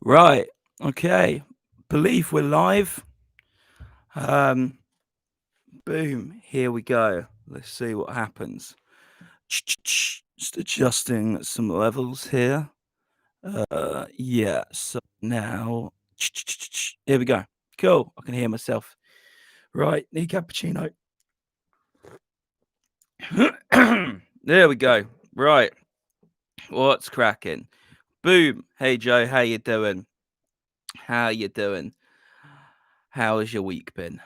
Right. Okay. Believe we're live. Um, boom. Here we go. Let's see what happens. Just adjusting some levels here. Yeah. So now, here we go. Cool. I can hear myself. Right. Need cappuccino. There we go. Right. What's cracking? Boom. Hey Joe, how you doing? How you doing? How has your week been?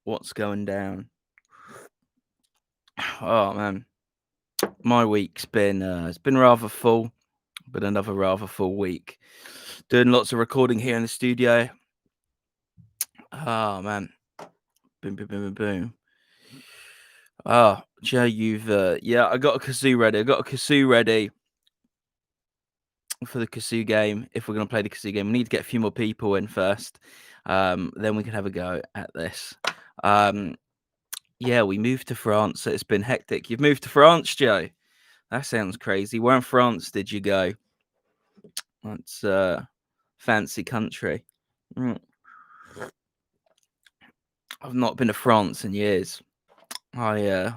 What's going down? Oh man, my week's been it's been rather full, but another rather full week. Doing lots of recording here in the studio. Oh man, boom, boom, boom, boom, boom. Oh, Joe, you've yeah, I got a kazoo ready. I got a kazoo ready for the kazoo game. If we're gonna play the kazoo game, we need to get a few more people in first. Then we can have a go at this. Yeah, we moved to France, so it's been hectic. You've moved to France, Joe. That sounds crazy. Where in France did you go? That's fancy country. Mm. I've not been to France in years. I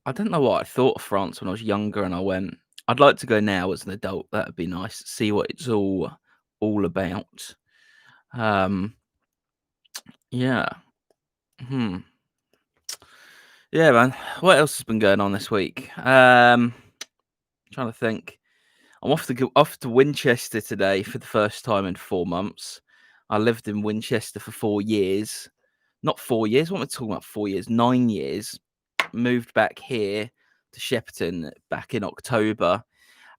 don't know what I thought of France when I was younger and I went. I'd like to go now as an adult. That'd be nice. See what it's all about. Um yeah. Hmm. Yeah, man. What else has been going on this week? Trying to think. I'm off to Winchester today for the first time in 4 months. I lived in Winchester for 4 years. Not 4 years. What am I talking about? 4 years. 9 years. Moved back here to Shepperton back in October,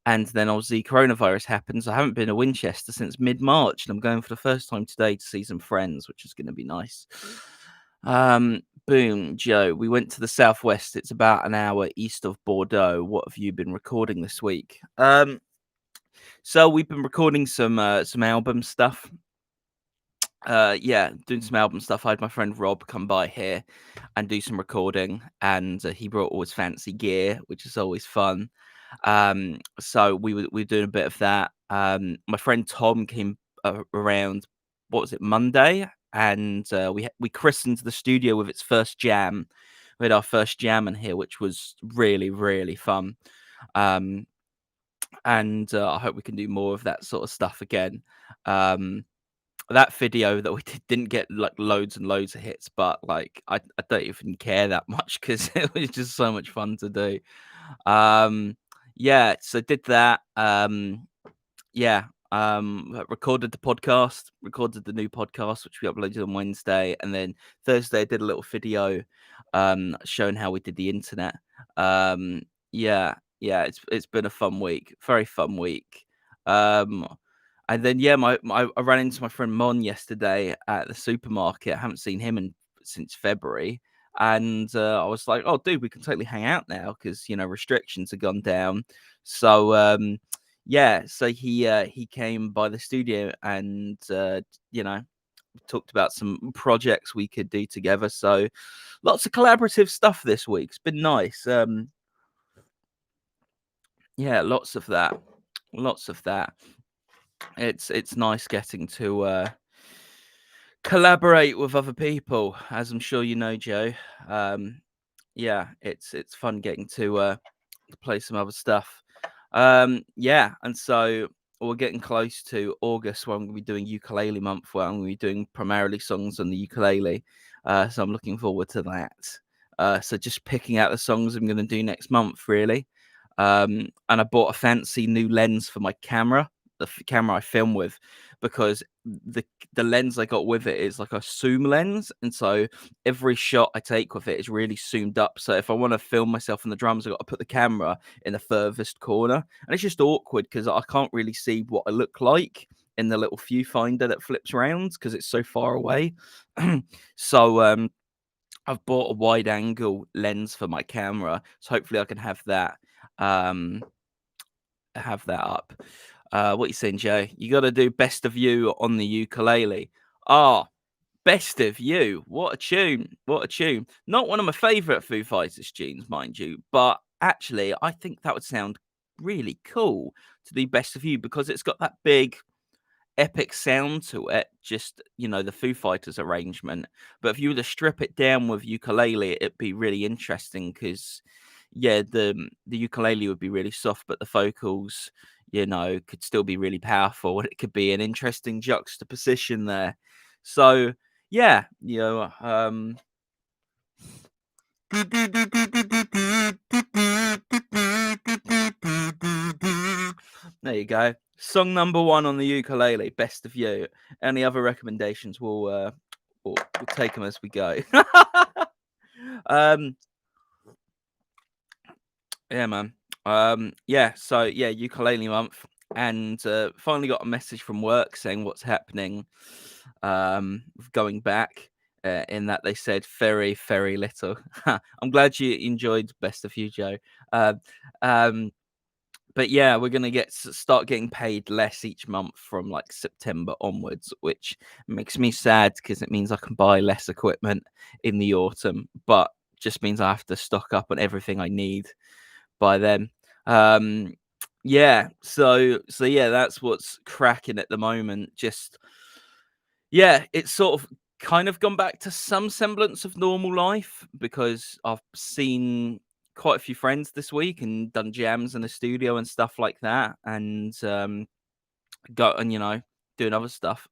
and then obviously coronavirus happened. So I haven't been to Winchester since mid-March, and I'm going for the first time today to see some friends, which is going to be nice. Boom, Joe. We went to the southwest. It's about an hour east of Bordeaux. What have you been recording this week? So we've been recording some album stuff. Yeah, doing some album stuff. I had my friend Rob come by here and do some recording, and he brought all his fancy gear, which is always fun. So we were doing a bit of that. My friend Tom came around. What was it, Monday? And we christened the studio with its first jam. We had our first jam in here, which was really really fun. Um, and I hope we can do more of that sort of stuff again. That video that we didn't get like loads and loads of hits, but like I don't even care that much because it was just so much fun to do. Yeah, so did that. Yeah, recorded the new podcast, which we uploaded on Wednesday, and then Thursday I did a little video showing how we did the internet. Yeah, yeah, it's been a fun week, very fun week. Um, and then yeah, I ran into my friend Mon yesterday at the supermarket. I haven't seen him since February, and I was like, "Oh, dude, we can totally hang out now because restrictions have gone down." So yeah, so he came by the studio and talked about some projects we could do together. So lots of collaborative stuff this week. It's been nice. Yeah, lots of that. Lots of that. It's nice getting to collaborate with other people, as I'm sure you know, Joe. Yeah, it's fun getting to play some other stuff. Yeah, and so we're getting close to August where I'm gonna be doing Ukulele Month, where I'm gonna be doing primarily songs on the ukulele. So I'm looking forward to that. So just picking out the songs I'm gonna do next month, really. And I bought a fancy new lens for my camera, the camera I film with, because the lens I got with it is like a zoom lens, and so every shot I take with it is really zoomed up. So if I want to film myself on the drums, I got to put the camera in the furthest corner, and it's just awkward because I can't really see what I look like in the little viewfinder that flips around because it's so far away. So I've bought a wide angle lens for my camera, so hopefully I can have that um up. What you saying, Joe? You got to do best of you on the ukulele. Ah, best of you. What a tune! What a tune! Not one of my favorite Foo Fighters tunes, mind you, but actually, I think that would sound really cool to do Best of You because it's got that big epic sound to it, just the Foo Fighters arrangement. But if you were to strip it down with ukulele, it'd be really interesting because yeah, the ukulele would be really soft, but the vocals, could still be really powerful, and it could be an interesting juxtaposition there. So yeah, there you go. Song number one on the ukulele, Best of You. Any other recommendations? We'll take them as we go. um, yeah, man. Yeah. So yeah, Ukulele Month, and finally got a message from work saying what's happening. With going back. In that they said very, very little. I'm glad you enjoyed Best of You, Joe. Uh, um, but yeah, we're gonna start getting paid less each month from like September onwards, which makes me sad because it means I can buy less equipment in the autumn, but just means I have to stock up on everything I need by then. Um, yeah, so yeah, that's what's cracking at the moment. Just yeah, it's sort of kind of gone back to some semblance of normal life because I've seen quite a few friends this week and done jams in the studio and stuff like that, and doing other stuff.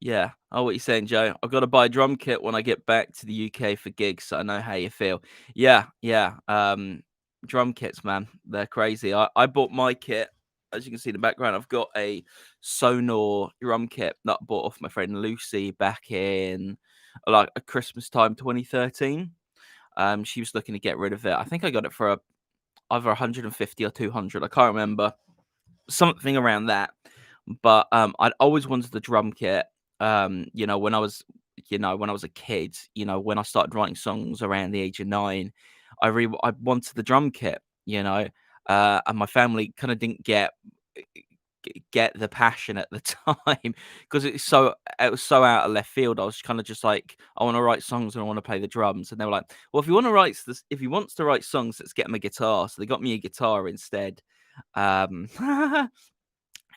Yeah. Oh, what you saying, Joe? I've got to buy a drum kit when I get back to the UK for gigs, so I know how you feel. Yeah, yeah. Drum kits, man, they're crazy. I bought my kit. As you can see in the background, I've got a Sonor drum kit that I bought off my friend Lucy back in like a Christmas time 2013. She was looking to get rid of it. I think I got it for either 150 or 200. I can't remember. Something around that. But I'd always wanted the drum kit. When I was a kid, when I started writing songs around the age of 9, I wanted the drum kit, and my family kind of didn't get the passion at the time because it was so out of left field. I was kind of just like, I want to write songs and I want to play the drums, and they were like, well, if he wants to write songs, let's get him a guitar. So they got me a guitar instead. Um,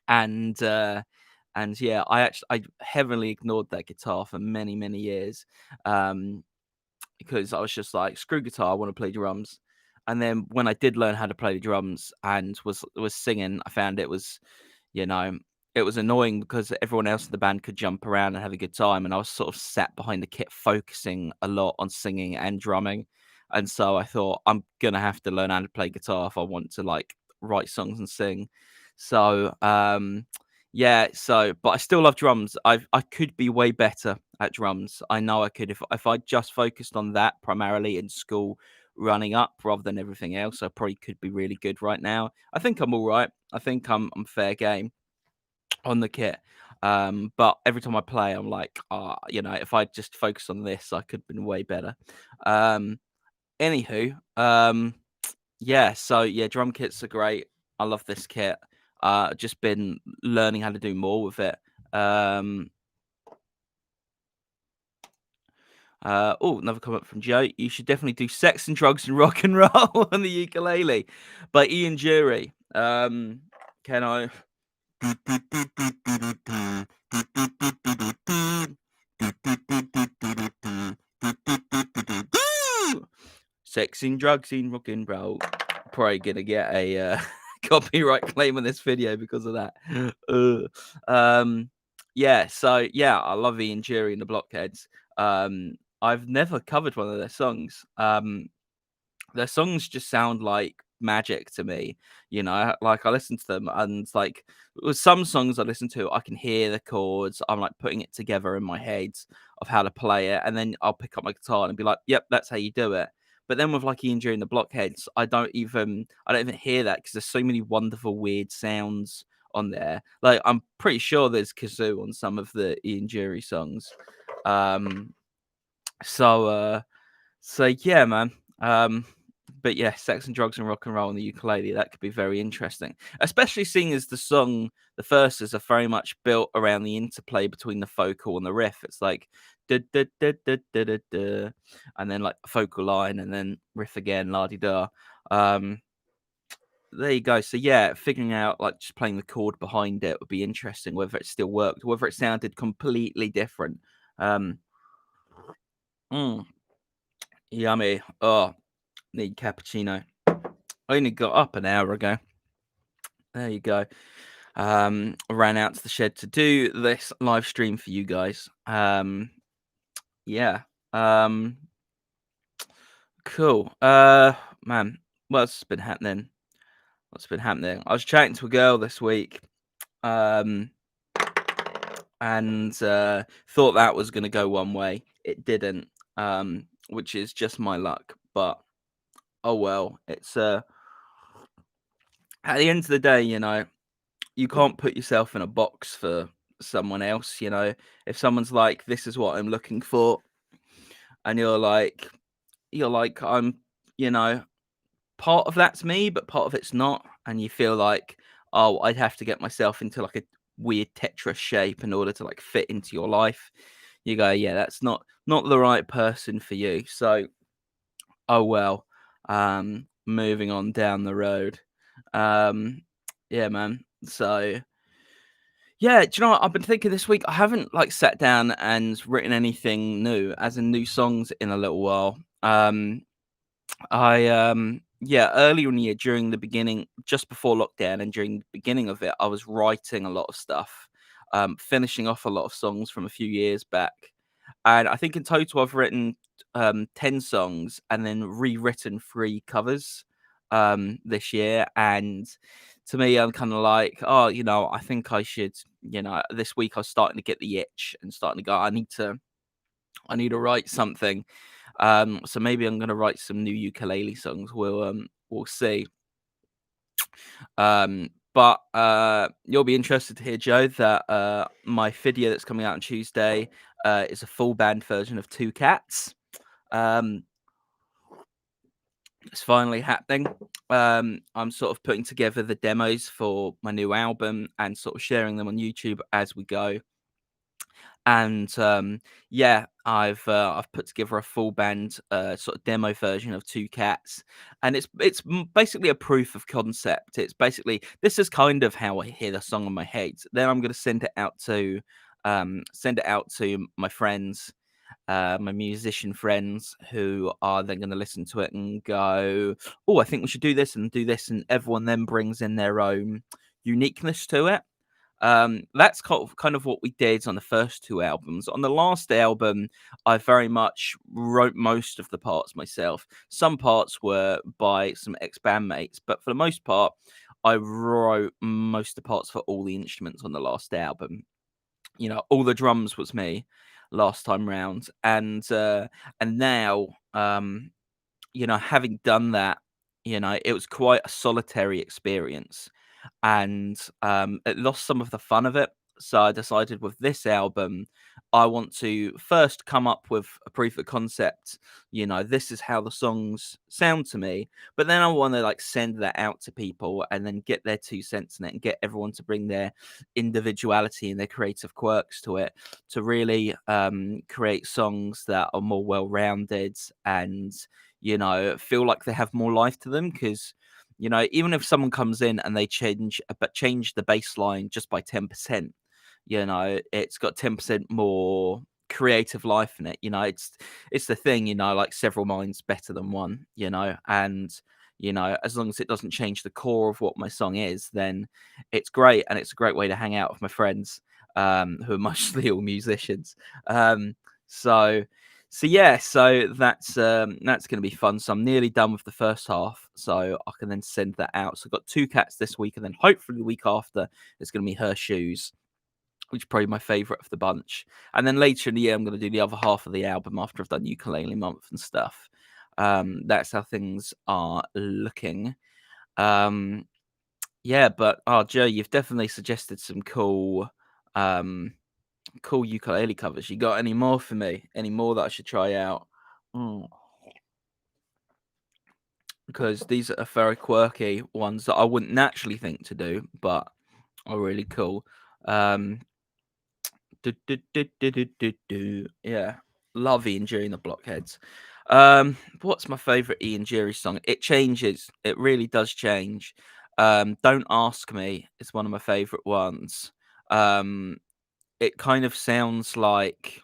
and yeah, I heavily ignored that guitar for many, many years, because I was just like, screw guitar, I want to play drums. And then when I did learn how to play the drums and was singing, I found you know, it was annoying because everyone else in the band could jump around and have a good time, and I was sort of sat behind the kit focusing a lot on singing and drumming. And so I thought I'm gonna have to learn how to play guitar if I want to like write songs and sing. So yeah, but I still love drums. I could be way better at drums. I know I could if I just focused on that primarily in school running up rather than everything else. I probably could be really good right now. I think I'm all right. I think I'm fair game on the kit. But every time I play, I'm like, if I just focus on this, I could have been way better. Um, Anywho, yeah, so yeah, drum kits are great. I love this kit. Just been learning how to do more with it. Um, Another comment from Joe. You should definitely do "Sex and Drugs and Rock and Roll" on the ukulele by Ian Jury. Can I? Sex and drugs and rock and roll. Probably gonna get a copyright claim on this video because of that. Yeah, so yeah, I love Ian Jury and the Blockheads. I've never covered one of their songs. Their songs just sound like magic to me. Like I listen to them and it's like with some songs I listen to, I can hear the chords. I'm like putting it together in my head of how to play it, and then I'll pick up my guitar and be like, "Yep, that's how you do it." But then with like Ian During the Blockheads, I don't even hear that because there's so many wonderful weird sounds on there. Like I'm pretty sure there's kazoo on some of the Ian Jury songs. Um, so yeah, man. Um, but yeah, sex and drugs and rock and roll on the ukulele, that could be very interesting. Especially seeing as the verses are very much built around the interplay between the vocal and the riff. It's like da da da da da da da, and then like a vocal line and then riff again, la di da. Um, there you go. So yeah, figuring out like just playing the chord behind it would be interesting. Whether it still worked, whether it sounded completely different. Um, mm, yummy. Oh, need cappuccino. I only got up an hour ago. There you go. I ran out to the shed to do this live stream for you guys. Yeah. Um, cool. Man, what's been happening? What's been happening? I was chatting to a girl this week. Um, and thought that was going to go one way. It didn't, which is just my luck. But oh well. It's at the end of the day, you can't put yourself in a box for someone else. If someone's like, "This is what I'm looking for," and you're like, "I'm," you know, part of that's me, but part of it's not, and you feel like, "Oh, I'd have to get myself into like a weird Tetris shape in order to like fit into your life." You go, "Yeah, that's not the right person for you." So, oh well. Moving on down the road. Um, yeah, man. So yeah, do you know what? I've been thinking this week. I haven't like sat down and written anything new, as in new songs, in a little while. I yeah, earlier in the year, during the beginning, just before lockdown, and during the beginning of it, I was writing a lot of stuff, finishing off a lot of songs from a few years back, and I think in total I've written 10 songs and then rewritten 3 covers this year. And to me, I'm kind of like, oh, I think I should, this week I was starting to get the itch and starting to go, I need to write something. So maybe I'm gonna write some new ukulele songs. We'll see. But you'll be interested to hear, Joe, that my video that's coming out on Tuesday is a full band version of Two Cats. Um, it's finally happening. I'm sort of putting together the demos for my new album and sort of sharing them on YouTube as we go. And yeah, I've put together a full band sort of demo version of Two Cats, and it's basically a proof of concept. It's basically, this is kind of how I hear the song in my head. Then I'm going to send it out to my friends, my musician friends, who are then going to listen to it and go, "Oh, I think we should do this and do this," and everyone then brings in their own uniqueness to it. That's kind of what we did on the first 2 albums. On the last album, I very much wrote most of the parts myself. Some parts were by some ex-bandmates, but for the most part, I wrote most of the parts for all the instruments on the last album. All the drums was me last time round, and now, having done that, it was quite a solitary experience, and it lost some of the fun of it. So I decided with this album, I want to first come up with a proof of concept. This is how the songs sound to me, but then I want to like send that out to people and then get their 2 cents in it and get everyone to bring their individuality and their creative quirks to it, to really create songs that are more well-rounded and feel like they have more life to them. Because even if someone comes in and they change the bass line just by 10%, it's got 10% more creative life in it. It's the thing, like several minds better than one, and as long as it doesn't change the core of what my song is, then it's great. And it's a great way to hang out with my friends, who are mostly all musicians. So yeah, so that's gonna be fun. So I'm nearly done with the first half, so I can then send that out. So I've got Two Cats this week, and then hopefully the week after it's gonna be Her Shoes, which is probably my favorite of the bunch. And then later in the year, I'm gonna do the other half of the album after I've done Ukulele Month and stuff. That's how things are looking. Um, yeah, but Joe, you've definitely suggested some cool ukulele covers. You got any more for me? Any more that I should try out? Mm. Because these are very quirky ones that I wouldn't naturally think to do, but are really cool. Um, do, do, do, do, do, do, do. Yeah, love Ian during the blockheads. What's my favorite Ian Dury song? It changes. It really does change. Don't Ask Me is one of my favorite ones. Um, it kind of sounds like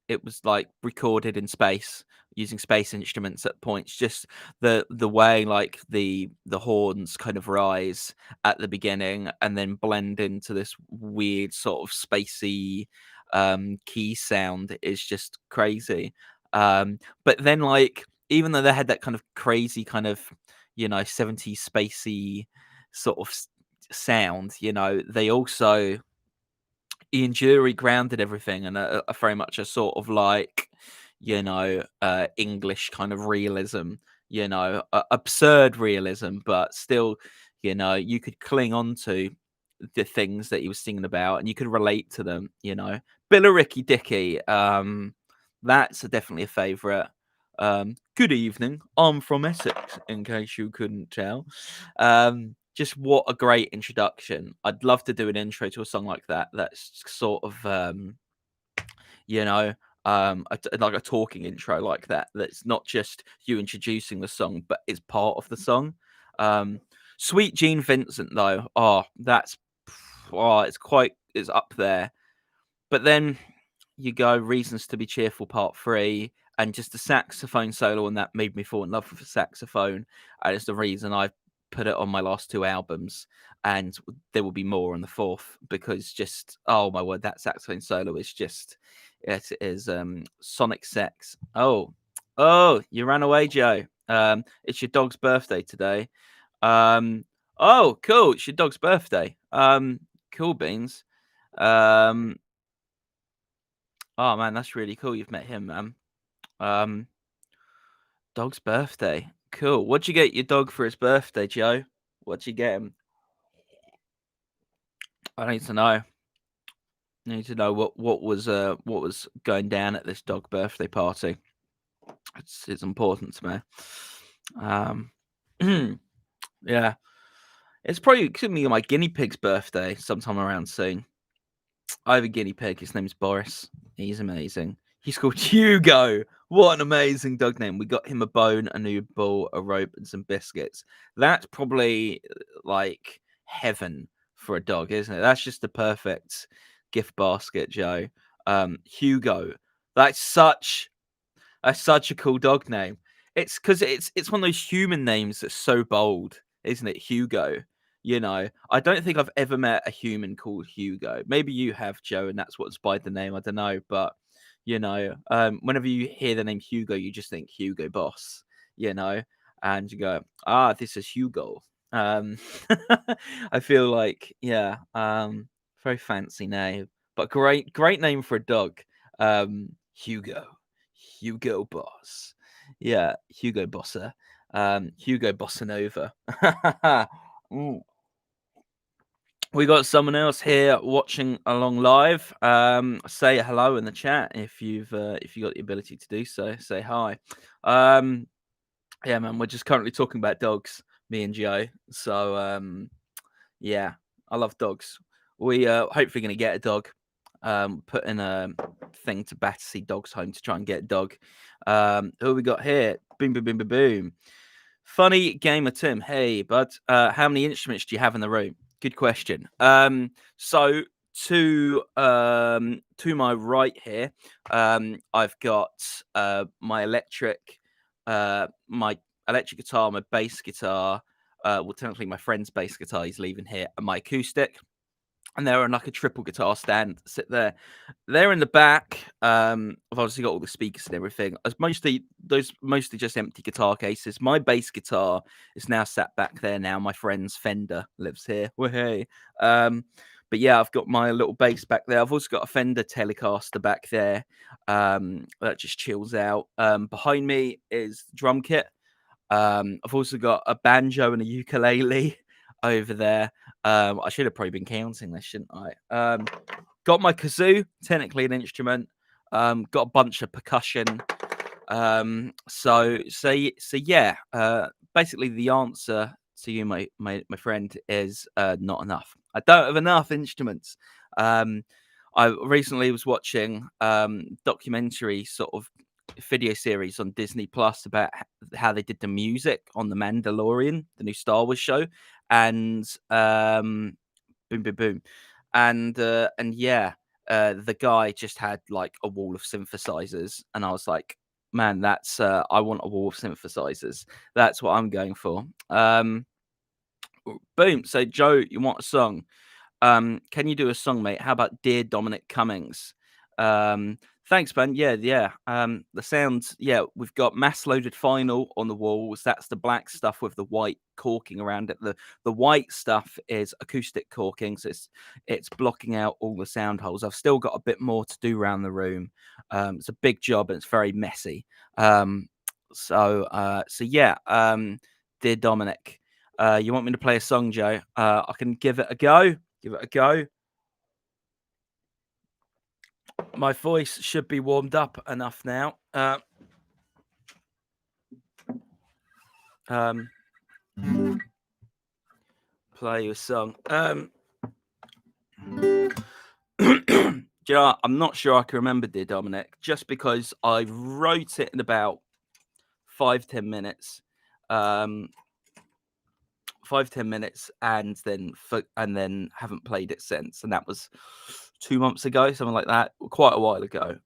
it was like recorded in space using space instruments at points. Just the way like the horns kind of rise at the beginning and then blend into this weird sort of spacey key sound is just crazy. But then like even though they had that kind of crazy kind of 70s spacey sort of sound, they also Ian Jury grounded everything and a very much a sort of like, English kind of realism, absurd realism, but still, you could cling on to the things that he was singing about and you could relate to them. Billericay Dicky, that's definitely a favourite. Good evening, I'm from Essex, in case you couldn't tell. Just what a great introduction. I'd love to do an intro to a song like that. That's sort of you know, like a talking intro like that. That's not just you introducing the song, but it's part of the song. Um, Sweet Gene Vincent though, it's up there. But then you go Reasons to Be Cheerful Part 3, and just the saxophone solo on that made me fall in love with the saxophone. And it's the reason I put it on my last two albums. And there will be more on the fourth because just, oh my word, that saxophone solo is just, it is sonic sex. Oh, you ran away, Joe. It's your dog's birthday today. Oh, cool. It's your dog's birthday. Cool beans. Um, Oh man, that's really cool. You've met him, man. Um, Dog's birthday. Cool. What'd you get your dog for his birthday, Joe? What'd you get him? I need to know. I need to know what was going down at this dog birthday party. It's important to me. Um, yeah, it's probably gonna be my guinea pig's birthday sometime around soon. I have a guinea pig. His name's Boris. He's amazing. He's called Hugo. What an amazing dog name. We got him a bone, a new ball, a rope, and some biscuits. That's probably like heaven for a dog, isn't it? That's just the perfect gift basket, Joe. Hugo. That's such that's such a cool dog name. It's because it's one of those human names that's so bold, isn't it? Hugo. I don't think I've ever met a human called Hugo. Maybe you have, Joe, and that's what inspired the name. I don't know, but whenever you hear the name Hugo, you just think Hugo Boss, and you go, this is Hugo. Um, I feel like, yeah, very fancy name, but great name for a dog. Hugo. Hugo Boss. Yeah, Hugo Bossa. Hugo Bossa Nova. Mm. We got someone else here watching along live. Say hello in the chat if you got the ability to do so. Say hi. Yeah, man, we're just currently talking about dogs, me and Joe. So yeah, I love dogs. We hopefully gonna get a dog. Put in a thing to Battersea Dogs Home to try and get a dog. Who we got here? Boom, boom, boom, boom, boom. Funny gamer Tim. Hey, bud. How many instruments do you have in the room? Good question. So to my right here, I've got my electric guitar, my bass guitar. Well, technically my friend's bass guitar. He's leaving here, and my acoustic. And they're on like a triple guitar stand, sit there. They're in the back. I've obviously got all the speakers and everything. As mostly just empty guitar cases. My bass guitar is now sat back there now. My friend's Fender lives here. Well, hey. But yeah, I've got my little bass back there. I've also got a Fender Telecaster back there. That just chills out. Behind me is the drum kit. I've also got a banjo and a ukulele over there. I should have probably been counting this, shouldn't I? Got my kazoo, technically an instrument. Got a bunch of percussion. So yeah. Basically, the answer to you, my friend, is not enough. I don't have enough instruments. I recently was watching documentary sort of video series on Disney Plus about how they did the music on The Mandalorian, the new Star Wars show, and boom, boom, boom, and yeah, the guy just had like a wall of synthesizers, and I was like, man, that's I want a wall of synthesizers. That's what I'm going for. Boom. So Joe, you want a song? Can you do a song, mate? How about Dear Dominic Cummings? Thanks, man. Yeah. The sounds, yeah, we've got mass loaded vinyl on the walls. That's the black stuff with the white corking around it. The white stuff is acoustic corking, so it's blocking out all the sound holes. I've still got a bit more to do around the room. It's a big job and it's very messy. So yeah, Dear Dominic. You want me to play a song, Joe? I can give it a go. Give it a go. My voice should be warmed up enough now. Play you a song. Do you know, I'm not sure I can remember Dear Dominic, just because I wrote it in about 5-10 minutes. 5-10 minutes, and then haven't played it since, and that was 2 months ago, something like that, quite a while ago.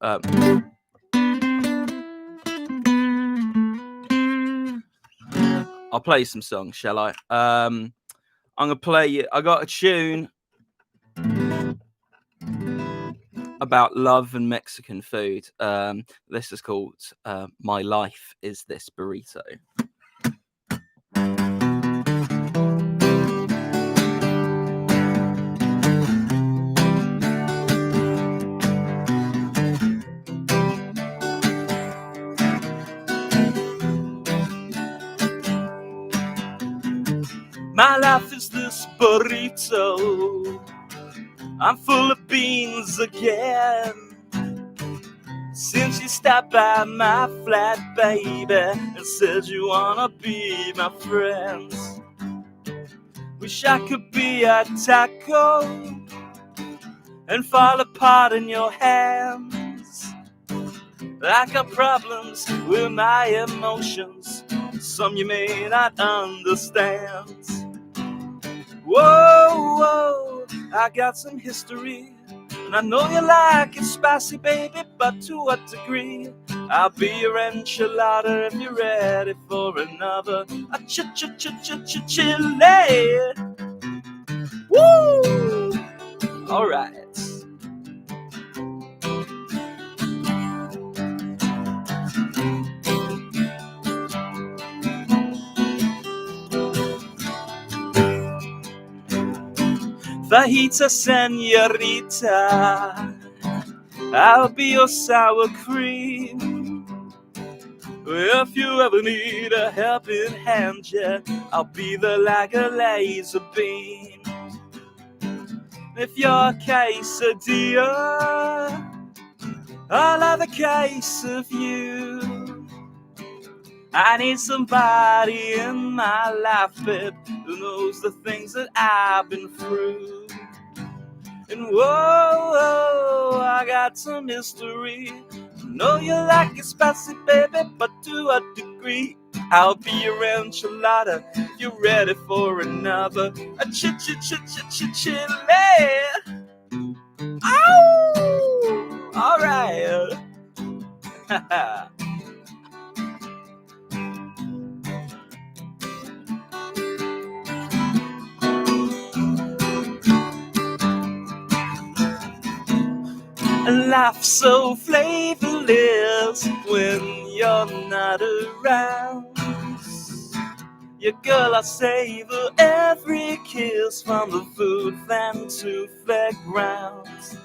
I'll play some songs, shall I? I'm gonna play you. I got a tune about love and Mexican food. This is called "My Life Is This Burrito." My life is this burrito. I'm full of beans again. Since you stopped by my flat, baby, and said you wanna be my friend. Wish I could be a taco and fall apart in your hands. I got problems with my emotions, some you may not understand. Whoa, I got some history, and I know you like it spicy, baby, but to what degree? I'll be your enchilada if you're ready for another chile. Woo! All right. Fajita, senorita, I'll be your sour cream. If you ever need a helping hand, yeah, I'll be there like a laser beam. If you're a quesadilla, I'll have a case of you. I need somebody in my life, babe, who knows the things that I've been through. And whoa, I got some history. I know you like it spicy, baby, but to a degree. I'll be your enchilada if you're ready for another chile. Ow! All right. Life's so flavorless when you're not around. Yeah, girl, I savor every kiss from the food fan to fairground.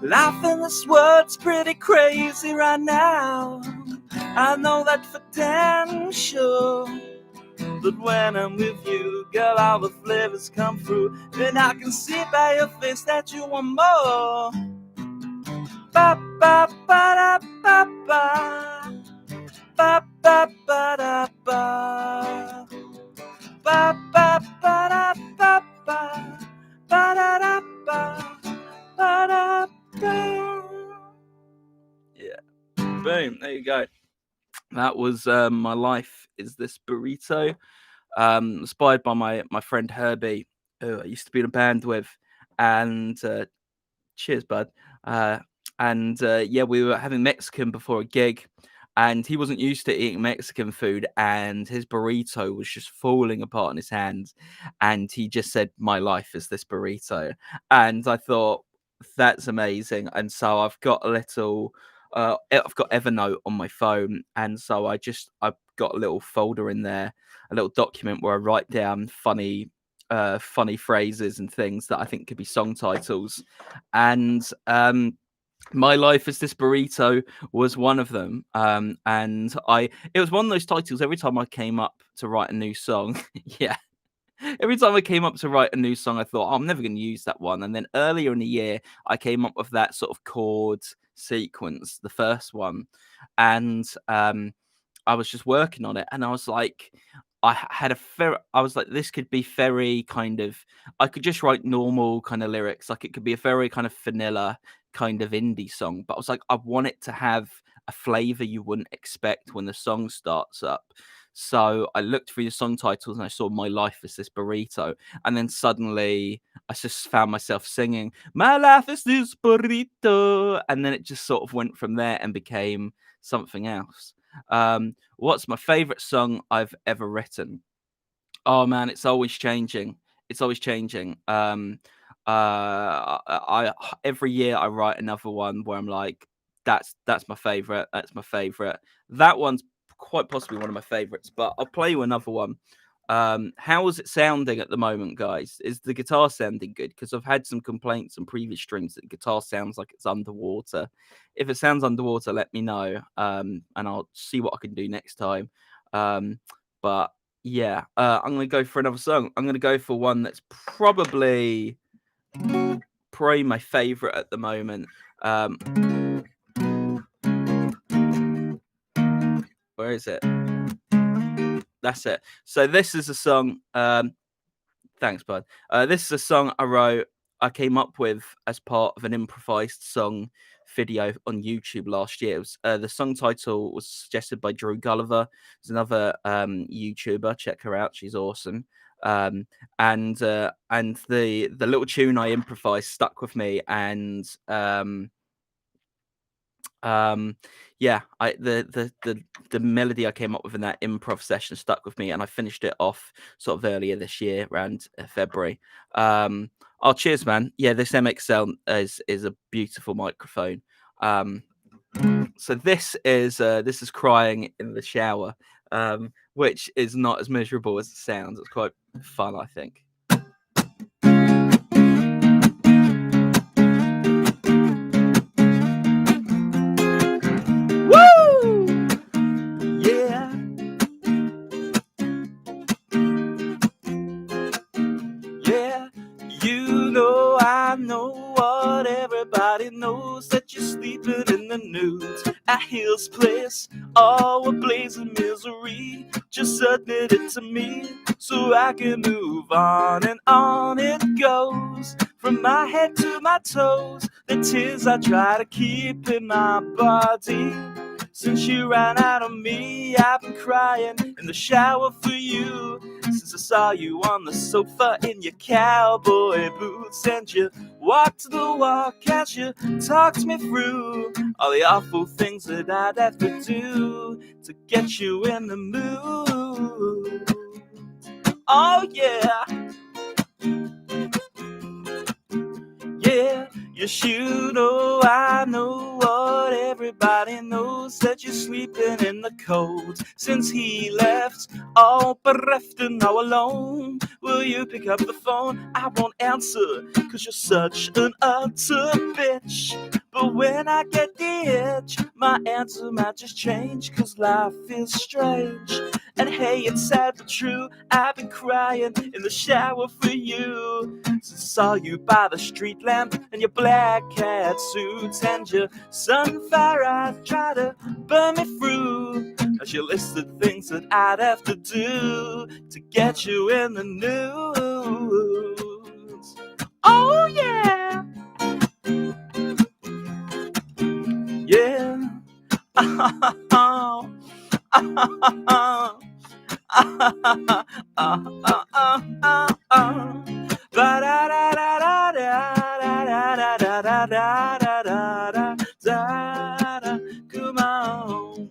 Life in this world's pretty crazy right now. I know that for damn sure. But when I'm with you, girl, all the flavors come through, and I can see by your face that you want more. Ba ba ba da ba ba, ba ba ba da ba, ba ba ba da ba ba, ba da da ba, ba da ba. Yeah, boom. you go. That was My Life Is This Burrito, inspired by my friend Herbie, who I used to be in a band with, and cheers, bud. Uh, and yeah, we were having Mexican before a gig, and he wasn't used to eating Mexican food, and his burrito was just falling apart in his hands. And he just said, "My life is this burrito." And I thought, that's amazing. And so I've got a little. I've got Evernote on my phone, and so I've got a little folder in there, a little document where I write down funny phrases and things that I think could be song titles. And My Life Is This Burrito was one of them. And it was one of those titles every time I came up to write a new song. Yeah. Every time I came up to write a new song, I thought, I'm never going to use that one. And then earlier in the year, I came up with that sort of chord sequence, the first one. And I was just working on it, and I was like, I was like, this could be very kind of, I could just write normal kind of lyrics, like it could be a very kind of vanilla kind of indie song, but I was like, I want it to have a flavor you wouldn't expect when the song starts up. So I looked through the song titles and I saw My Life Is This Burrito, and then suddenly I just found myself singing My Life Is This Burrito, and then it just sort of went from there and became something else. What's my favorite song I've ever written? Oh man, it's always changing. It's always changing. Every year I write another one where I'm like, that's my favorite. That's my favorite. That one's quite possibly one of my favorites. But I'll play you another one. How is it sounding at the moment, guys? Is the guitar sounding good? Because I've had some complaints on previous streams that the guitar sounds like it's underwater. If it sounds underwater, let me know, and I'll see what I can do next time. But yeah, I'm gonna go for another song. I'm gonna go for one that's probably my favorite at the moment. Where is it? That's it. So this is a song. Thanks, bud. This is a song I came up with as part of an improvised song video on YouTube last year. The song title was suggested by Drew Gulliver. It's another YouTuber. Check her out. She's awesome. And the little tune I improvised stuck with me, and yeah, the melody I came up with in that improv session stuck with me, and I finished it off sort of earlier this year, around February. Oh, cheers, man. Yeah, this MXL is a beautiful microphone. So this is crying in the shower, which is not as miserable as it sounds. It's quite fun, I think. I know what everybody knows, that you're sleeping in the nude at Hill's place. Oh, a blaze of misery, just admit it to me, so I can move on, and on it goes. From my head to my toes, the tears I try to keep in my body. Since you ran out of me, I've been crying in the shower for you. Since I saw you on the sofa in your cowboy boots, and you walked the walk as you talked me through all the awful things that I'd have to do to get you in the mood. Oh yeah. Yeah, yes you know I know what everybody knows, that you're sleeping in the cold since he left. Oh, bereft and now alone, will you pick up the phone? I won't answer, cause you're such an utter bitch. But when I get the itch, my answer might just change, cause life is strange. And hey, it's sad but true, I've been crying in the shower for you. Since I saw you by the street lamp in your black cat suits, and your sunfire eyes try to burn me through as you listed things that I'd have to do to get you in the news. Oh yeah. Yeah. Come on.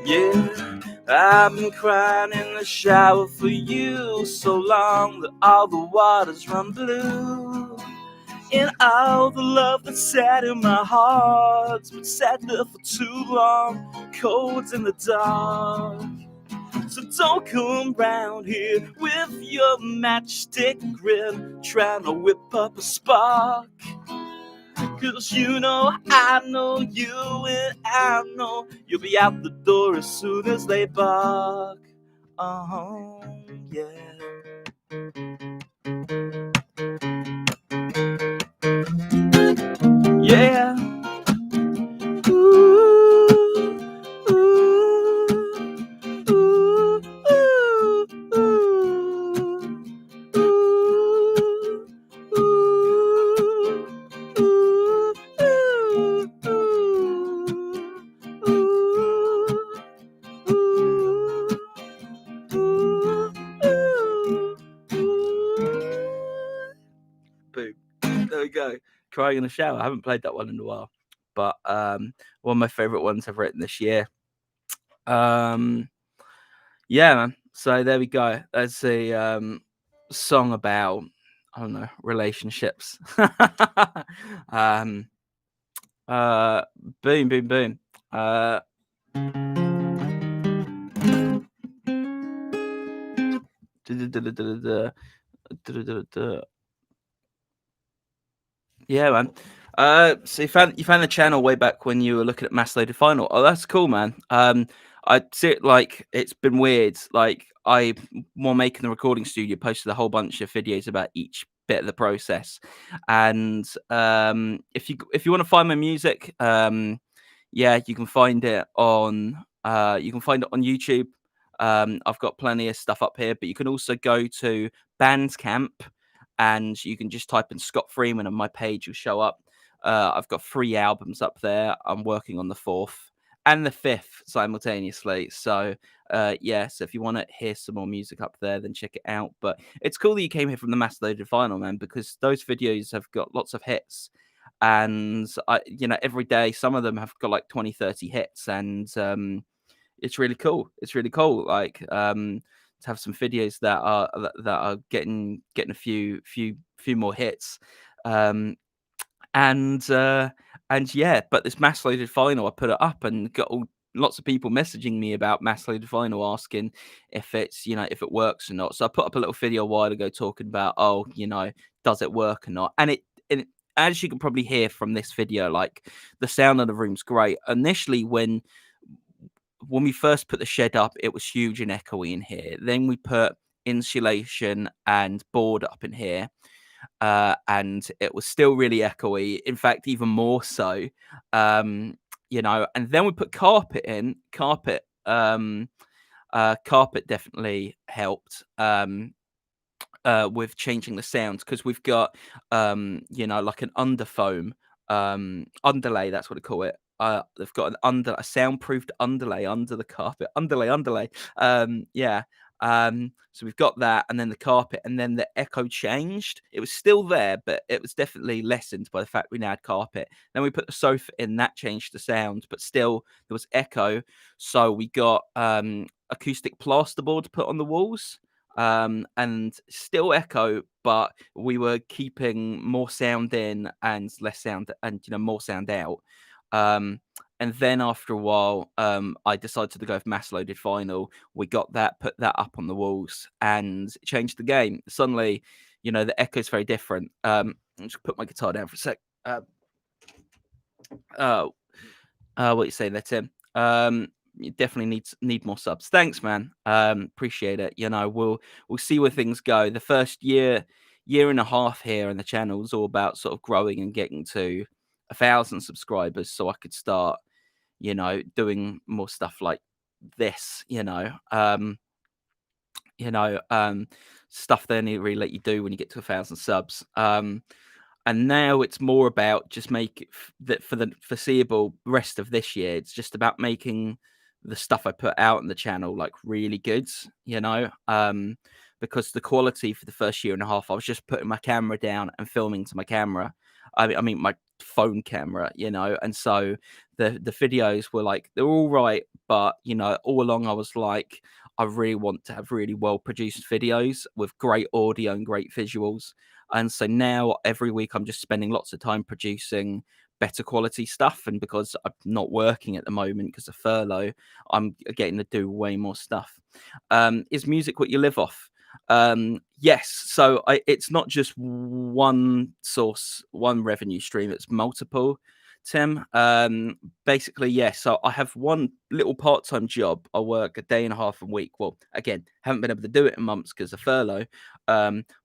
Yeah, I've been crying in the shower for you so long that all the waters run blue. And all the love that's sat in my heart's been sat there for too long, cold in the dark. So don't come round here with your matchstick grin, trying to whip up a spark. 'Cause you know, I know you, and I know you'll be out the door as soon as they bark. Yeah. Yeah. Ooh, ooh, ooh, ooh, boom. There we go. Crying in the shower. I haven't played that one in a while, but one of my favorite ones I've written this year. Yeah, man. So there we go. That's a song about, I don't know, relationships. um Boom, boom, boom. Yeah, man. So you found the channel way back when you were looking at Mass Loaded Final. Oh, that's cool, man. I see it, like, it's been weird. Like, while making the recording studio, posted a whole bunch of videos about each bit of the process. And if you want to find my music, yeah, you can find it on YouTube. I've got plenty of stuff up here, but you can also go to Bandcamp and you can just type in Scott Freeman and my page will show up. I've got 3 albums up there. I'm working on the 4th and the 5th simultaneously. So yeah, so if you want to hear some more music up there, then check it out. But it's cool that you came here from the Mass Loaded Vinyl, man, because those videos have got lots of hits. And every day some of them have got like 20, 30 hits, and it's really cool. It's really cool. Like, to have some videos that are getting a few more hits. Um, and yeah, but this Mass Loaded Final, I put it up and got lots of people messaging me about Mass Loaded Final, asking if if it works or not. So I put up a little video a while ago talking about, does it work or not? And as you can probably hear from this video, like, the sound of the room's great. Initially, when we first put the shed up, it was huge and echoey in here. Then we put insulation and board up in here, and it was still really echoey. In fact, even more so. And then we put carpet in. Carpet definitely helped. With changing the sounds, because we've got like an underfoam underlay, that's what I call it. They've got a soundproofed underlay under the carpet. Underlay. Yeah. So we've got that, and then the carpet, and then the echo changed. It was still there, but it was definitely lessened by the fact we now had carpet. Then we put the sofa in, that changed the sound, but still there was echo. So we got acoustic plasterboard put on the walls, and still echo, but we were keeping more sound in and less sound, and more sound out. And then after a while, I decided to go with Mass Loaded Vinyl. We got that, put that up on the walls, and it changed the game. Suddenly, the echo is very different. I'll just put my guitar down for a sec. What you saying there, Tim? You definitely need more subs. Thanks, man. Appreciate it. We'll see where things go. The first year and a half here on the channel is all about sort of growing and getting to 1,000 subscribers, so I could start, doing more stuff like this. stuff they only really let you do when you get to 1,000 subs. And now it's more about just make it that for the foreseeable rest of this year. It's just about making the stuff I put out on the channel like really good, because the quality for the first year and a half, I was just putting my camera down and filming to my camera. I mean my phone camera, and so the videos were like they're all right, but all along I was like, I really want to have really well produced videos with great audio and great visuals. And so now every week I'm just spending lots of time producing better quality stuff. And because I'm not working at the moment because of furlough, I'm getting to do way more stuff. Is music what you live off? Yes. So it's not just one source, one revenue stream, it's multiple. Tim, basically, yes. So I have one little part-time job. I work a day and a half a week. Well, again, haven't been able to do it in months because of furlough.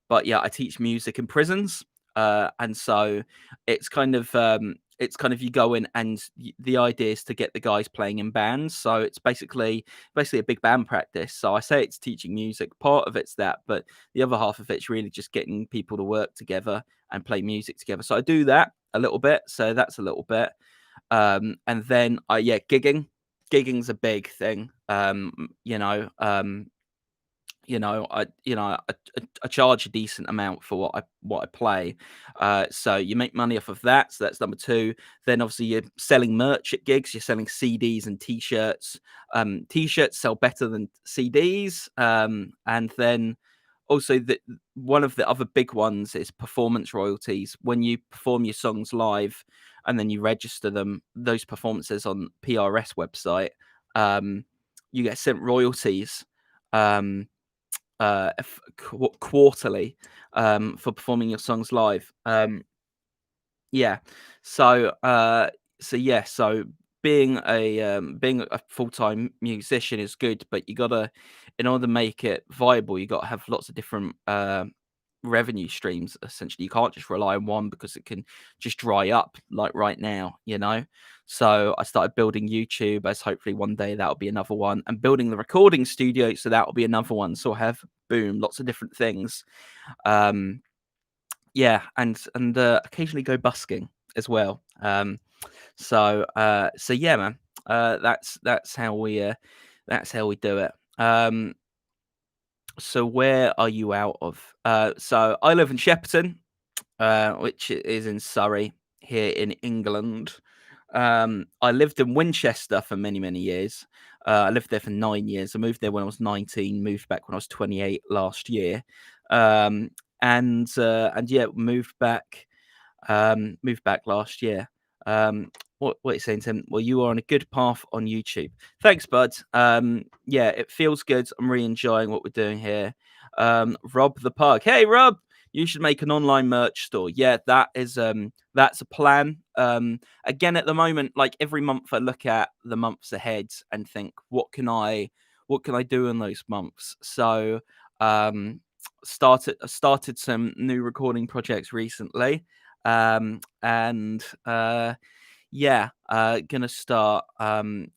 But yeah, I teach music in prisons, and so it's kind of you go in and the idea is to get the guys playing in bands. So it's basically a big band practice. So I say it's teaching music. Part of it's that, but the other half of it's really just getting people to work together and play music together. So I do that a little bit. So that's a little bit. And then gigging. Gigging's a big thing. I charge a decent amount for what I play. So you make money off of that. So that's number two. Then obviously you're selling merch at gigs. You're selling CDs and T-shirts. T-shirts sell better than CDs. And then also one of the other big ones is performance royalties. When you perform your songs live and then you register those performances on PRS website, you get sent royalties. Quarterly for performing your songs live. Yeah. So being a full-time musician is good, but you gotta, in order to make it viable, you gotta have lots of different revenue streams. Essentially, you can't just rely on one because it can just dry up like right now. So I started building YouTube, as hopefully one day that'll be another one, and building the recording studio, so that'll be another one. So I have lots of different things. Yeah, and occasionally go busking as well. So yeah, man. That's how we do it. So where are you out of? So I live in Shepperton, which is in Surrey, here in England. I lived in Winchester for many, many years. I lived there for 9 years. I moved there when I was 19, moved back when I was 28 last year. And yeah, moved back last year. What are you saying, Tim? Well, you are on a good path on YouTube. Thanks, bud. Yeah, it feels good. I'm really enjoying what we're doing here. Rob the Pug. Hey, Rob, you should make an online merch store. Yeah, that's a plan. Again, at the moment, like every month, I look at the months ahead and think, what can I do in those months? So, started some new recording projects recently. And yeah, gonna start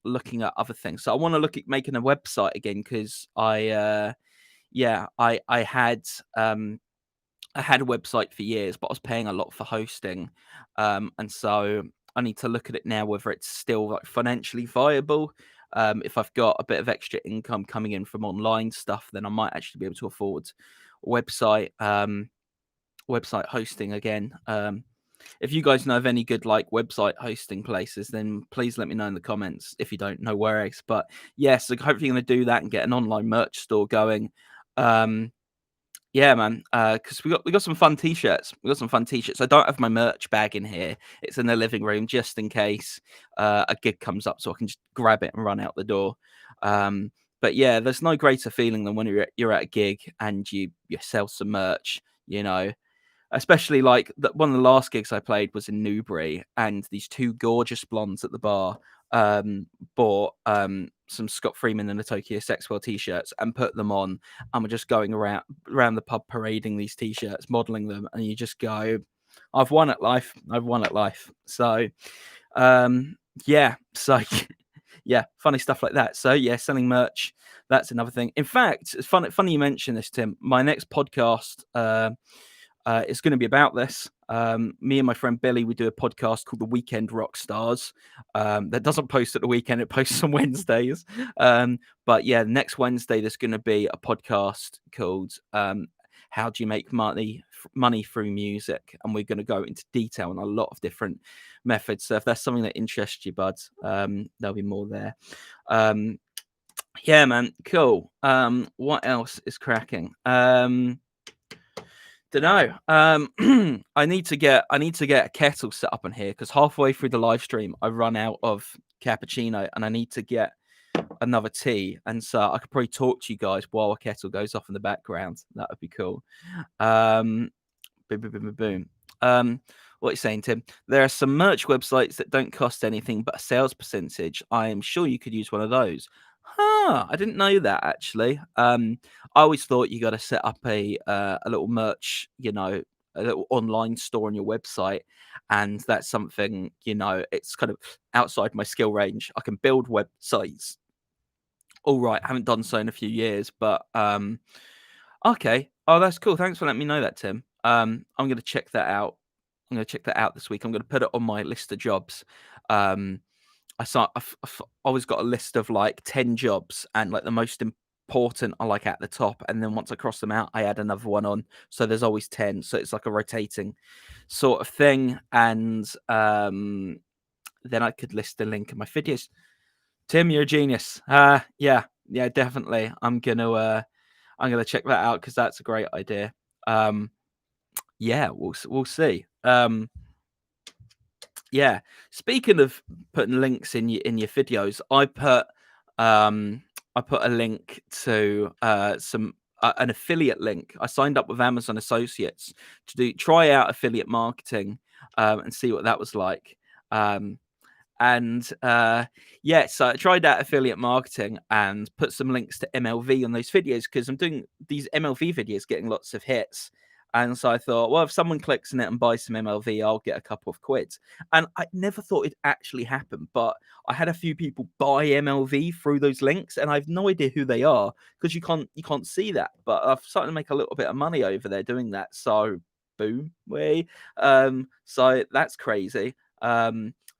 looking at other things. So I want to look at making a website again because I had a website for years, but I was paying a lot for hosting, and so I need to look at it now whether it's still like financially viable. If I've got a bit of extra income coming in from online stuff, then I might actually be able to afford website hosting again. If you guys know of any good like website hosting places, then please let me know in the comments. If you don't, no worries. But yes, so hopefully going to do that and get an online merch store going. Yeah, man. Because we got some fun t-shirts. We got some fun t-shirts. I don't have my merch bag in here. It's in the living room just in case a gig comes up, so I can just grab it and run out the door. But yeah, there's no greater feeling than when you're at a gig and you sell some merch. Especially like one of the last gigs I played was in Newbury, and these two gorgeous blondes at the bar bought some Scott Freeman and the Tokyo Sexwell t-shirts and put them on, and we're just going around the pub parading these t-shirts, modeling them, and you just go, I've won at life. So yeah, so yeah, funny stuff like that. So yeah, selling merch, that's another thing. In fact, it's funny you mention this, Tim. My next podcast is going to be about this. Me and my friend Billy, we do a podcast called The Weekend Rock Stars. That doesn't post at the weekend; it posts on Wednesdays. But yeah, next Wednesday there's going to be a podcast called "How Do You Make Money Through Music," and we're going to go into detail on a lot of different methods. So if that's something that interests you, bud, there'll be more there. Yeah, man, cool. What else is cracking? Don't know. I need to get a kettle set up in here because halfway through the live stream I run out of cappuccino and I need to get another tea. And so I could probably talk to you guys while a kettle goes off in the background. That would be cool. Boom, boom, boom, boom, boom. What are you saying, Tim? There are some merch websites that don't cost anything but a sales percentage. I am sure you could use one of those. Huh, I didn't know that actually. I always thought you got to set up a little merch, a little online store on your website, and that's something, it's kind of outside my skill range. I can build websites. All right, I haven't done so in a few years, but okay. Oh, that's cool. Thanks for letting me know that, Tim. I'm going to check that out. I'm going to check that out this week. I'm going to put it on my list of jobs. I've always got a list of like 10 jobs, and like the most important are like at the top, and then once I cross them out, I add another one on. So there's always 10. So it's like a rotating sort of thing. And then I could list the link in my videos. Tim, you're a genius. Yeah, definitely. I'm gonna check that out because that's a great idea. Yeah, we'll see. Yeah, speaking of putting links in your videos, I put a link to an affiliate link. I signed up with Amazon Associates to try out affiliate marketing and see what that was like. And yeah, so I tried out affiliate marketing and put some links to MLV on those videos because I'm doing these MLV videos getting lots of hits. And so I thought, well, if someone clicks on it and buys some MLV, I'll get a couple of quid. And I never thought it'd actually happen, but I had a few people buy MLV through those links, and I have no idea who they are because you can't see that. But I've started to make a little bit of money over there doing that. So boom, way. So that's crazy.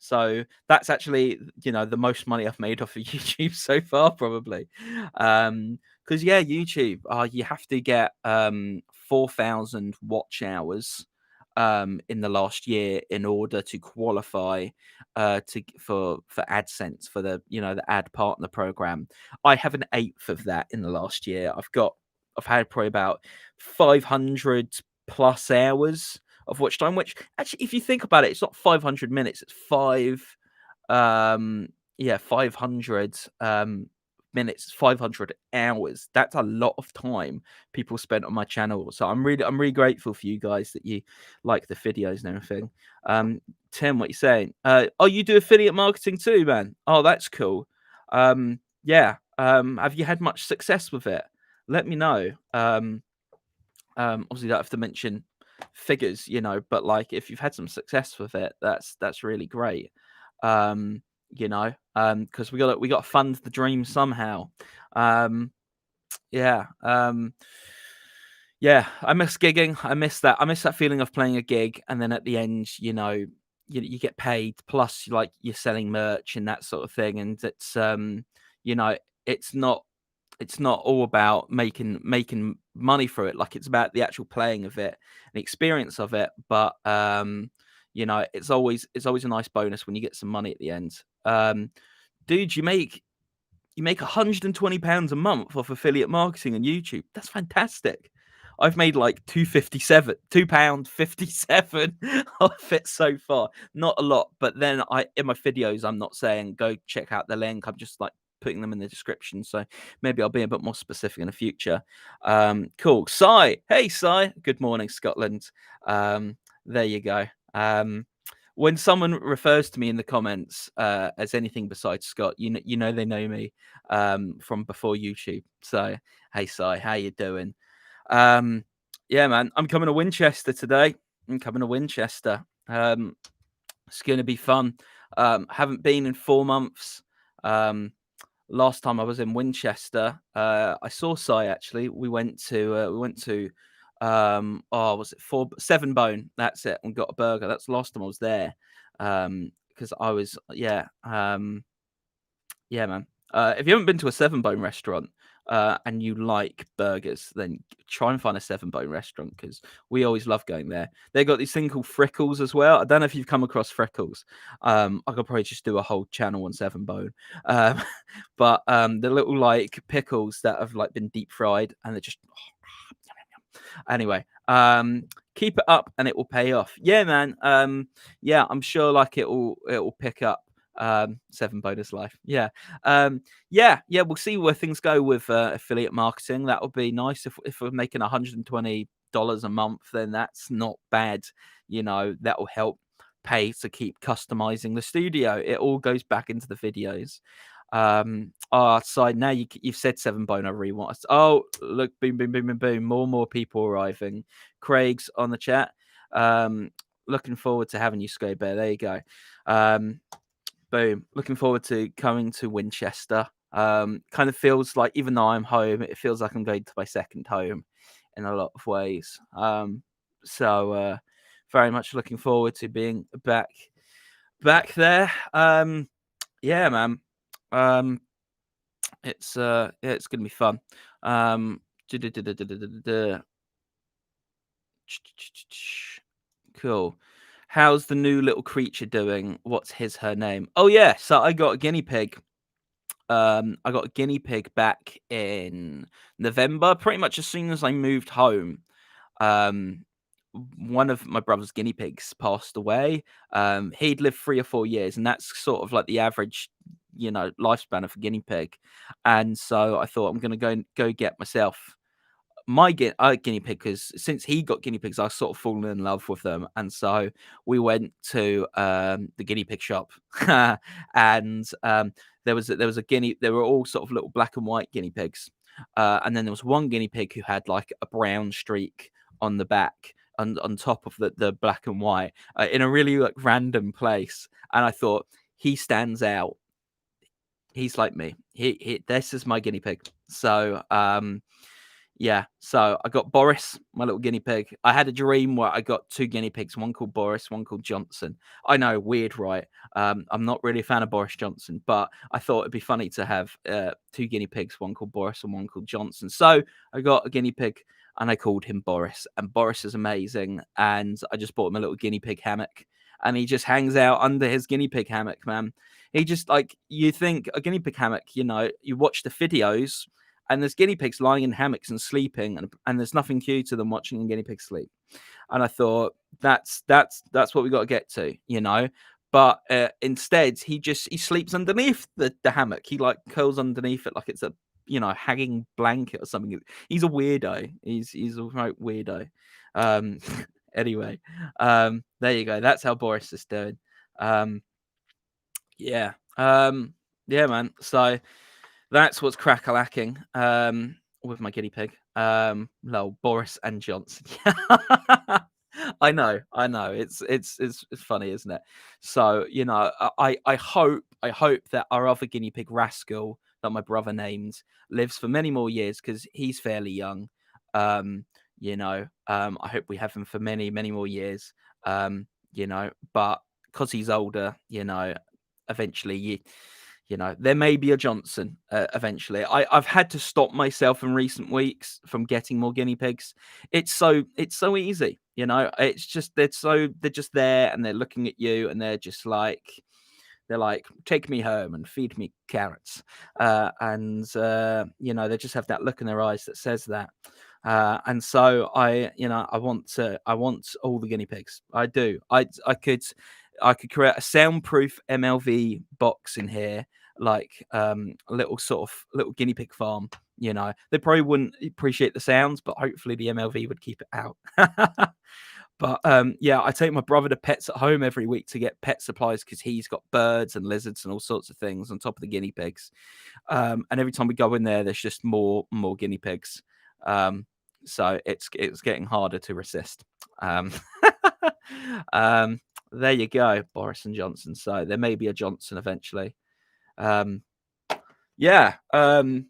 So that's actually, the most money I've made off of YouTube so far, probably. Because yeah, YouTube, you have to get 4,000 watch hours in the last year in order to qualify for AdSense for the ad partner program. I have an eighth of that in the last year. I've had probably about 500 plus hours of watch time, which actually, if you think about it, it's not 500 minutes, it's 500 minutes, 500 hours. That's a lot of time people spent on my channel. So I'm really grateful for you guys that you like the videos and everything. Tim, what you saying? Oh, you do affiliate marketing too, man. Oh, that's cool. Yeah. Have you had much success with it? Let me know. Obviously, don't have to mention figures, but like if you've had some success with it, that's really great. Because we got to fund the dream somehow. Yeah. Yeah, I miss gigging. I miss that. I miss that feeling of playing a gig and then at the end, you get paid plus like you're selling merch and that sort of thing. And it's you know, it's not all about making money through it. Like it's about the actual playing of it, the experience of it. But it's always a nice bonus when you get some money at the end. Dude, you make £120 a month off affiliate marketing on YouTube. That's fantastic. I've made like £2.57 off it so far. Not a lot, but then in my videos I'm not saying go check out the link. I'm just like putting them in the description. So maybe I'll be a bit more specific in the future. Cool. Sai. Hey Sai. Good morning, Scotland. There you go. When someone refers to me in the comments as anything besides Scott, you know they know me from before YouTube. So hey Sai, how you doing? Yeah, man, I'm coming to Winchester today. It's going to be fun. Haven't been in 4 months. Last time I was in Winchester, I saw Cy actually. We went to oh, was it four seven bone? That's it, and got a burger. That's the last time I was there. Because I was yeah, man. If you haven't been to a seven bone restaurant and you like burgers, then try and find a seven bone restaurant because we always love going there. They got this thing called Frickles as well. I don't know if you've come across Frickles. I could probably just do a whole channel on seven bone. Um, but the little like pickles that have like been deep fried and they're just anyway. Keep it up and it will pay off. Yeah, man. Yeah, I'm sure like it will pick up seven bonus life. Yeah. Yeah, we'll see where things go with affiliate marketing. That would be nice if we're making $120 a month, then that's not bad. That will help pay to keep customizing the studio. It all goes back into the videos. Side now you've said seven bone. I really want. Oh, look, boom, boom, boom, boom, boom. More people arriving. Craig's on the chat. Looking forward to having you, Sco Bear. There you go. Boom. Looking forward to coming to Winchester. Kind of feels like, even though I'm home, it feels like I'm going to my second home in a lot of ways. So very much looking forward to being back there. Yeah, man. It's gonna be fun. Cool. How's the new little creature doing? What's her name? Oh yeah, so I got a guinea pig. I got a guinea pig back in November, pretty much as soon as I moved home. Um, one of my brother's guinea pigs passed away. He'd lived 3 or 4 years, and that's sort of like the average, lifespan of a guinea pig. And so I thought I'm going to go get myself my guinea pig, because since he got guinea pigs, I sort of fallen in love with them, and so we went to the guinea pig shop, and there was a guinea. They were all sort of little black and white guinea pigs, and then there was one guinea pig who had like a brown streak on the back and on top of the black and white in a really like random place, and I thought he stands out. He's like me. He this is my guinea pig. So yeah, so I got Boris, my little guinea pig. I had a dream where I got two guinea pigs, one called Boris, one called Johnson. I know, weird, right? I'm not really a fan of Boris Johnson, but I thought it'd be funny to have two guinea pigs, one called Boris and one called Johnson. So I got a guinea pig and I called him Boris. And Boris is amazing. And I just bought him a little guinea pig hammock. And he just hangs out under his guinea pig hammock, man. He just like, you think a guinea pig hammock, you watch the videos and there's guinea pigs lying in hammocks and sleeping, and there's nothing cute to them watching a guinea pig sleep. And I thought that's what we got to get to. But instead, he sleeps underneath the hammock. He like curls underneath it like it's a hanging blanket or something. He's a weirdo. He's a right weirdo. Anyway, there you go. That's how Boris is doing. Yeah. Yeah, man. So that's what's crack-a-lacking with my guinea pig. No, Boris and Johnson. I know. It's funny, isn't it? So I hope that our other guinea pig, Rascal, that my brother named, lives for many more years because he's fairly young. I hope we have him for many more years. But because he's older, eventually there may be a Johnson eventually. I've had to stop myself in recent weeks from getting more guinea pigs. It's so easy, it's just they're just there and they're looking at you and they're like, take me home and feed me carrots. And they just have that look in their eyes that says that. And so I want all the guinea pigs. I do. I could create a soundproof MLV box in here, like a little sort of little guinea pig farm. They probably wouldn't appreciate the sounds, but hopefully the MLV would keep it out. But yeah, I take my brother to Pets at Home every week to get pet supplies because he's got birds and lizards and all sorts of things on top of the guinea pigs. And every time we go in there, there's just more guinea pigs. So it's getting harder to resist. There you go, Boris and Johnson. So there may be a Johnson eventually. Yeah. Boom,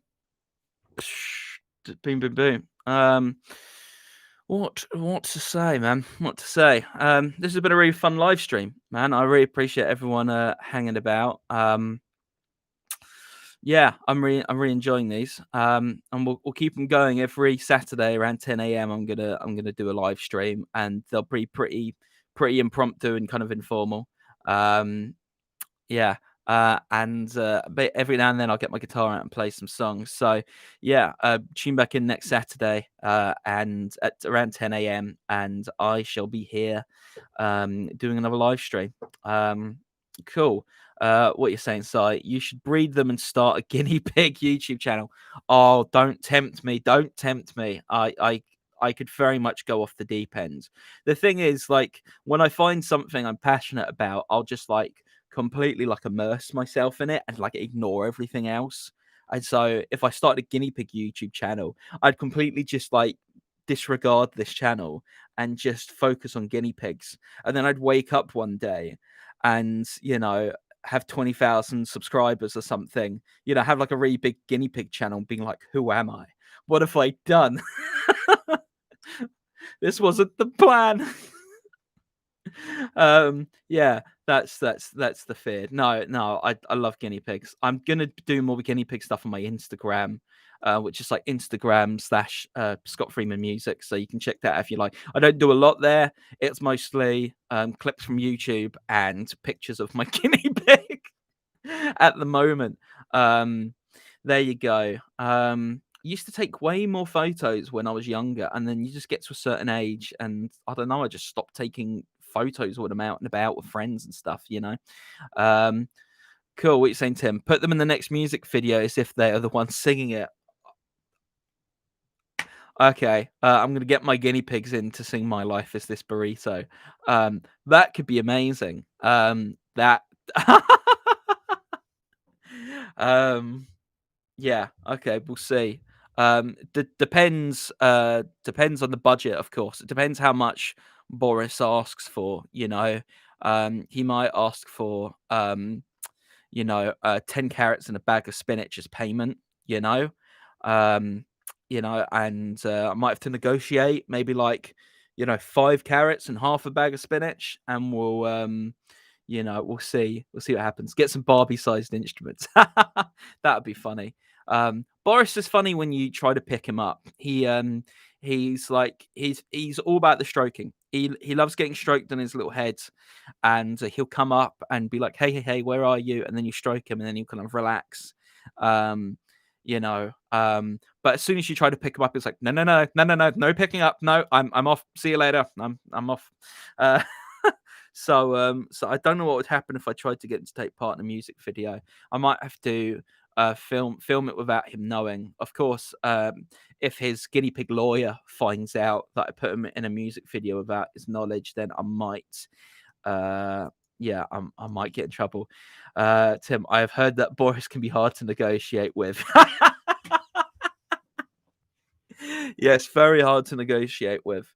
boom, boom. What to say, man? What to say? This has been a really fun live stream, man. I really appreciate everyone hanging about. Yeah, I'm really enjoying these. And we'll keep them going every Saturday around 10 a.m. I'm gonna do a live stream, and they'll be pretty impromptu and kind of informal. Um, yeah. But every now and then I'll get my guitar out and play some songs. So yeah, tune back in next Saturday, and at around 10 a.m. and I shall be here, doing another live stream. Cool. What you're saying, Si? You should breed them and start a guinea pig YouTube channel. Oh, don't tempt me! Don't tempt me! I could very much go off the deep end. The thing is, like, when I find something I'm passionate about, I'll just like completely like immerse myself in it and like ignore everything else. And so if I started a guinea pig YouTube channel, I'd completely just like disregard this channel and just focus on guinea pigs. And then I'd wake up one day and, have 20,000 subscribers or something, have like a really big guinea pig channel being like, who am I? What have I done? This wasn't the plan. Yeah, that's the fear. No, I love guinea pigs. I'm gonna do more guinea pig stuff on my Instagram, which is like Instagram slash Scott Freeman Music. So you can check that out if you like. I don't do a lot there. It's mostly clips from YouTube and pictures of my guinea pig at the moment. There you go. Used to take way more photos when I was younger, and then you just get to a certain age, and I don't know, I just stopped taking photos when I'm out and about with friends and stuff. Um, cool. What you saying, Tim? Put them in the next music video as if they are the ones singing it. Okay, I'm gonna get my guinea pigs in to sing "My Life Is This Burrito." That could be amazing. That. um, Yeah, okay, we'll see. Depends on the budget, of course. It depends how much Boris asks for. He might ask for 10 carrots and a bag of spinach as payment, you know. Um, and I might have to negotiate maybe like, 5 carrots and half a bag of spinach, and we'll see. We'll see what happens. Get some Barbie-sized instruments. That'd be funny. Boris is funny when you try to pick him up. He's all about the stroking. He loves getting stroked on his little head, and he'll come up and be like, "Hey, hey, hey, where are you?" And then you stroke him, and then you kind of relax. Um, but as soon as you try to pick him up, it's like, no, no, no, no, no, no, no picking up. No, I'm off. See you later. I'm off. Uh, so I don't know what would happen if I tried to get him to take part in a music video. I might have to film it without him knowing. Of course, if his guinea pig lawyer finds out that I put him in a music video without his knowledge, then I might, I might get in trouble. Tim, I have heard that Boris can be hard to negotiate with. Yes, very hard to negotiate with.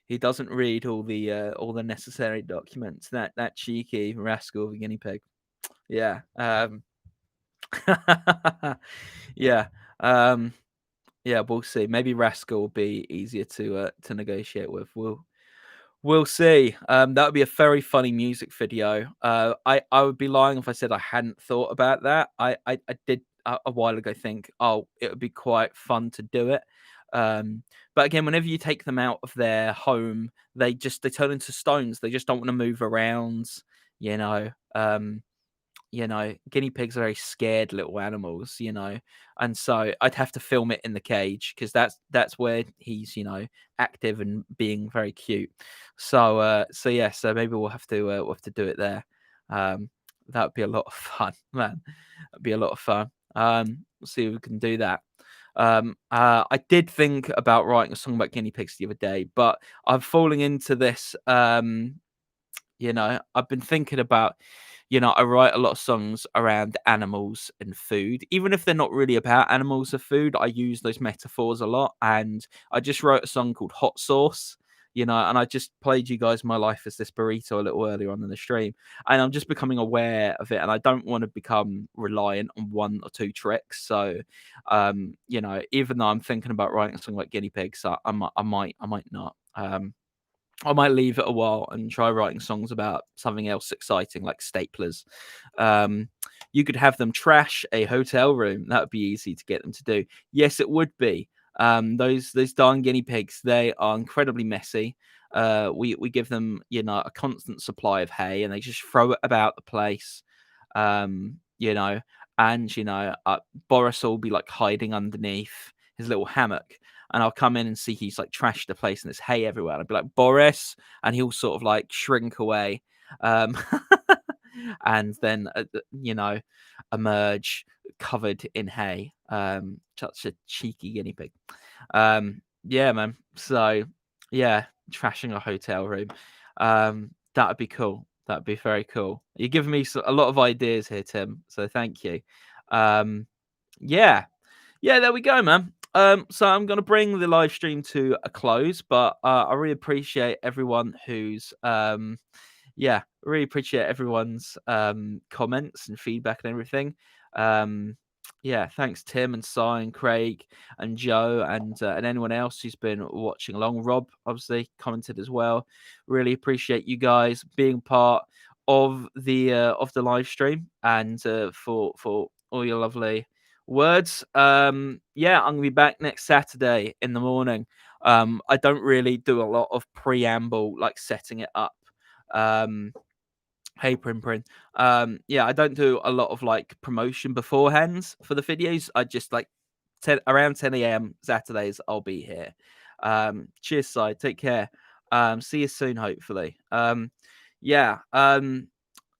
He doesn't read all the necessary documents. That cheeky rascal of a guinea pig. Yeah. Yeah. Yeah, we'll see. Maybe Rascal will be easier to negotiate with. We'll see. That would be a very funny music video. I would be lying if I said I hadn't thought about that. I did a while ago think, oh, it would be quite fun to do it. But again, whenever you take them out of their home, they turn into stones. They just don't want to move around. You know. Guinea pigs are very scared little animals. And so I'd have to film it in the cage because that's where he's active and being very cute. So maybe we'll have to do it there. That would be a lot of fun, man. That'd be a lot of fun. We'll see if we can do that. I did think about writing a song about guinea pigs the other day, but I'm falling into this. I've been thinking about, I write a lot of songs around animals and food. Even if they're not really about animals or food, I use those metaphors a lot. And I just wrote a song called Hot Sauce. you know. And I just played you guys my life as this burrito a little earlier on in the stream, and I'm just becoming aware of it, and I don't want to become reliant on one or two tricks. So, you know, even though I'm thinking about writing a song like Guinea Pig, so I might not. I might leave it a while and try writing songs about something else exciting like staplers. Um, you could have them trash a hotel room. That would be easy to get them to do. Yes, it would be. Those darn guinea pigs, they are incredibly messy. We give them, you know, a constant supply of hay, and they just throw it about the place. You know, and you know, Boris will be like hiding underneath his little hammock, and I'll come in and see he's like trashed the place and there's hay everywhere. And I'd be like, Boris, and he'll sort of like shrink away, um, and then you know, emerge covered in hay. Such a cheeky guinea pig. Yeah, man. So yeah, trashing a hotel room. That would be cool. That'd be very cool. You're giving me a lot of ideas here, Tim. So thank you. Um, yeah, yeah, there we go, man. So I'm gonna bring the live stream to a close, but I really appreciate everyone who's yeah, really appreciate everyone's comments and feedback and everything. Um, yeah, thanks Tim and Si and Craig and Joe and anyone else who's been watching along. Rob obviously commented as well. Really appreciate you guys being part of the live stream and for all your lovely words. Yeah, I'm gonna be back next Saturday in the morning. I don't really do a lot of preamble like setting it up. Um, hey Prim Prim. Yeah, I don't do a lot of like promotion beforehand for the videos. I just like around 10 a.m. Saturdays I'll be here. Cheers, side. Take care. See you soon, hopefully. Yeah.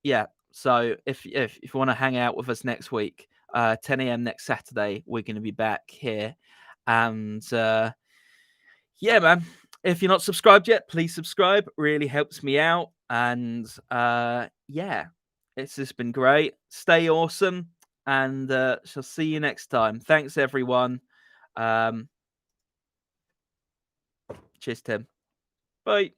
Yeah. So if you want to hang out with us next week, 10 a.m. next Saturday, we're going to be back here, and yeah, man. If you're not subscribed yet, please subscribe. Really helps me out. And yeah, it's just been great. Stay awesome. And shall see you next time. Thanks, everyone. Um, cheers, Tim. Bye.